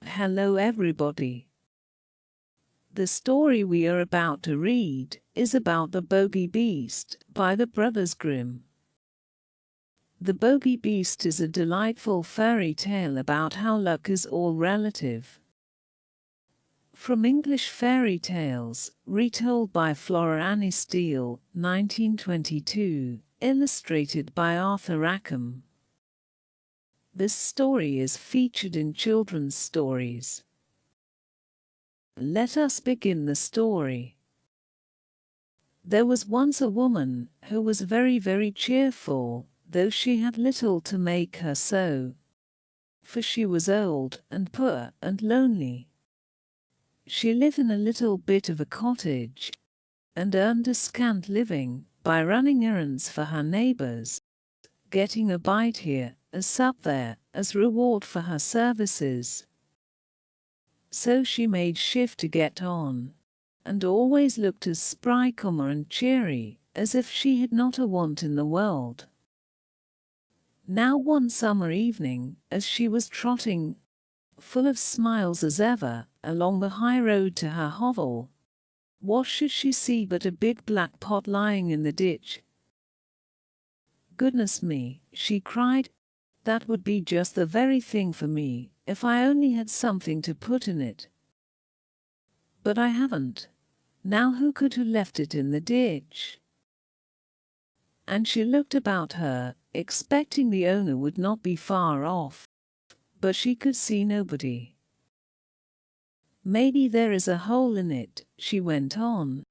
Hello everybody. The story we are about to read is about the Bogey-Beast by the Brothers Grimm. The Bogey-Beast is a delightful fairy tale about how luck is all relative. From English Fairy Tales, retold by Flora Annie Steel, 1922, illustrated by Arthur Rackham. This story is featured in Children's Stories. Let us begin the story. There was once a woman who was very, very cheerful, though she had little to make her so, for she was old and poor and lonely. She lived in a little bit of a cottage, and earned a scant living by running errands for her neighbors, getting a bite here, a sup there, as reward for her services. So she made shift to get on, and always looked as spry, and cheery, as if she had not a want in the world. Now one summer evening, as she was trotting, full of smiles as ever, along the high road to her hovel, what should she see but a big black pot lying in the ditch? "Goodness me," she cried, "that would be just the very thing for me, if I only had something to put in it. But I haven't. Now who could have left it in the ditch?" And she looked about her, expecting the owner would not be far off, but she could see nobody. "Maybe there is a hole in it," she went on,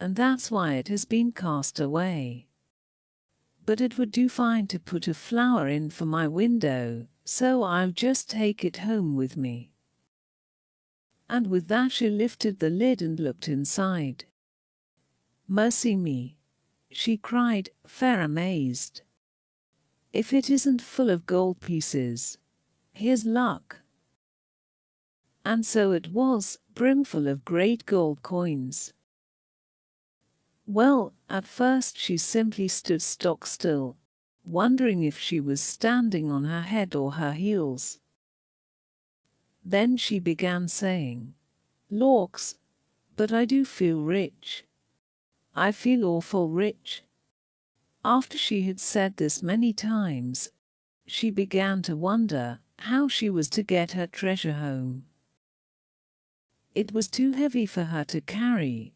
"and that's why it has been cast away. But it would do fine to put a flower in for my window, so I'll just take it home with me." And with that she lifted the lid and looked inside. "Mercy me," she cried, fair amazed. "If it isn't full of gold pieces. Here's luck." And so it was, brimful of great gold coins. Well, at first she simply stood stock still, wondering if she was standing on her head or her heels. Then she began saying, "Lawks, but I do feel rich. I feel awful rich." After she had said this many times, she began to wonder how she was to get her treasure home. It was too heavy for her to carry,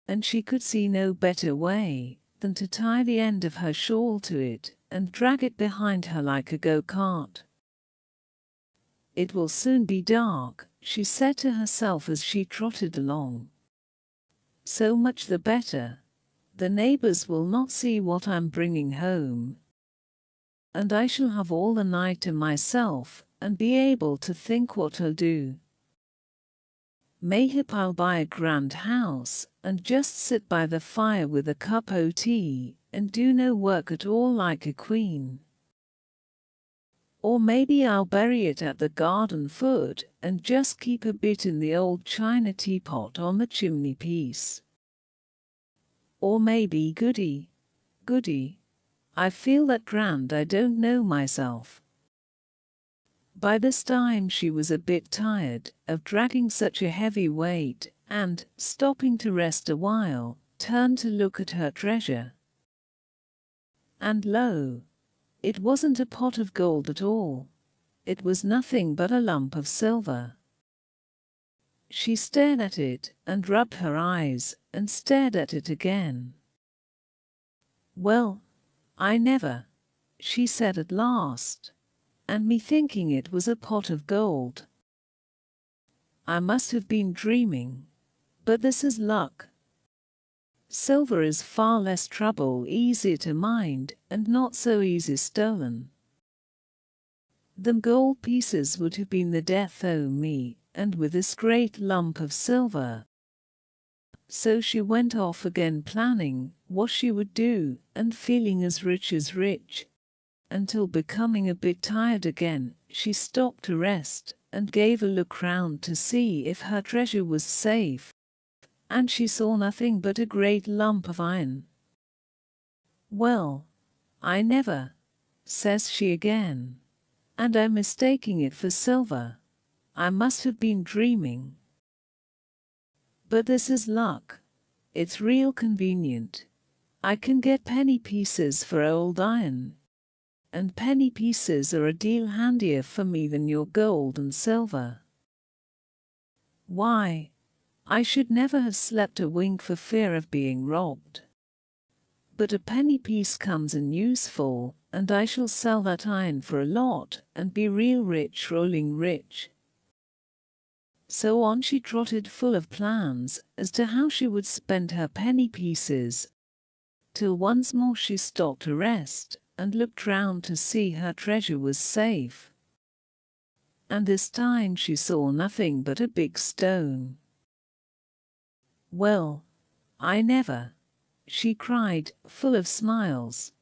and she could see no better way than to tie the end of her shawl to it and drag it behind her like a go-cart. "It will soon be dark," she said to herself as she trotted along. "So much the better. The neighbors will not see what I'm bringing home, and I shall have all the night to myself and be able to think what I'll do. Mayhap I'll buy a grand house and just sit by the fire with a cup o' tea and do no work at all like a queen. Or maybe I'll bury it at the garden foot and just keep a bit in the old china teapot on the chimney piece. Or maybe, goody, I feel that grand I don't know myself." By this time she was a bit tired of dragging such a heavy weight, and, stopping to rest a while, turned to look at her treasure. And lo! It wasn't a pot of gold at all. It was nothing but a lump of silver. She stared at it, and rubbed her eyes, and stared at it again. "Well, I never," she said at last, "and me thinking it was a pot of gold. I must have been dreaming. But this is luck. Silver is far less trouble, easier to mind, and not so easy stolen. Them gold pieces would have been the death o' me, and with this great lump of silver." So she went off again, planning what she would do, and feeling as rich, until, becoming a bit tired again, she stopped to rest, and gave a look round to see if her treasure was safe, and she saw nothing but a great lump of iron. "Well, I never," says she again. and I'm mistaking it for silver. I must have been dreaming. But this is luck. It's real convenient. I can get penny pieces for old iron. And penny pieces are a deal handier for me than your gold and silver. Why, I should never have slept a wink for fear of being robbed. But a penny piece comes in useful, and I shall sell that iron for a lot, and be real rich, rolling rich. So on she trotted, full of plans as to how she would spend her penny pieces, till once more she stopped to rest, and looked round to see her treasure was safe. And this time she saw nothing but a big stone. "Well, I never!" she cried, full of smiles.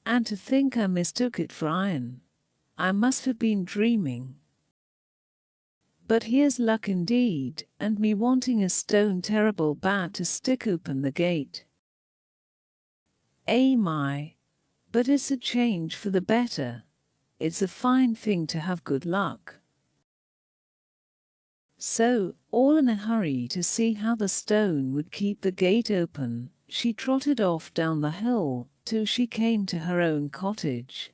"And to think I mistook it for iron! I must have been dreaming. But here's luck indeed, and me wanting a stone terrible bad to stick open the gate. Eh my, but it's a change for the better. It's a fine thing to have good luck." So, all in a hurry to see how the stone would keep the gate open, she trotted off down the hill till she came to her own cottage.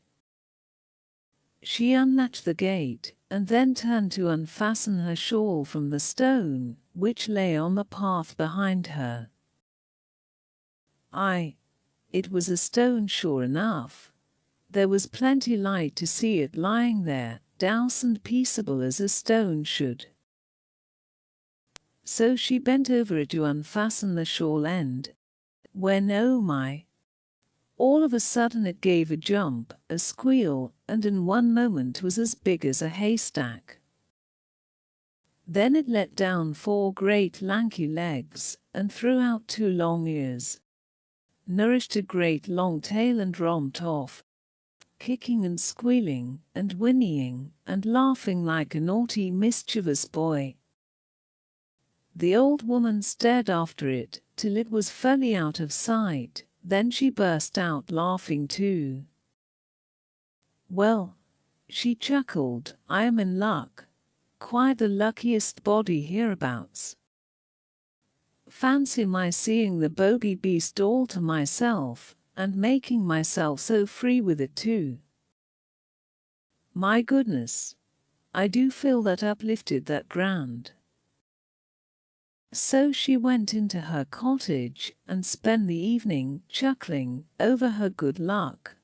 She unlatched the gate, and then turned to unfasten her shawl from the stone, which lay on the path behind her. Aye, it was a stone sure enough. There was plenty light to see it lying there, douce and peaceable as a stone should. So she bent over it to unfasten the shawl end, when oh my! All of a sudden it gave a jump, a squeal, and in one moment was as big as a haystack. Then it let down 4 great lanky legs, and threw out 2 long ears, nourished a great long tail, and romped off, kicking and squealing, and whinnying, and laughing like a naughty, mischievous boy. The old woman stared after it till it was fairly out of sight. Then she burst out laughing too. "Well," she chuckled, "I am in luck. Quite the luckiest body hereabouts. Fancy my seeing the Bogey-Beast all to myself, and making myself so free with it too. My goodness, I do feel that uplifted, that grand." So she went into her cottage and spent the evening chuckling over her good luck.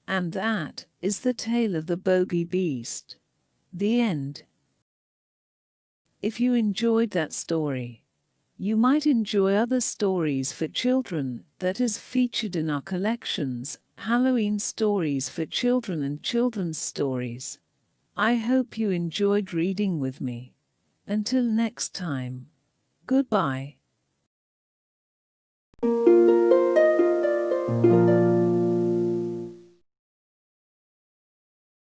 And that is the tale of the Bogey-Beast. The end. If you enjoyed that story, you might enjoy other stories for children that is featured in our collections, Halloween Stories for Children and Children's Stories. I hope you enjoyed reading with me. Until next time, goodbye.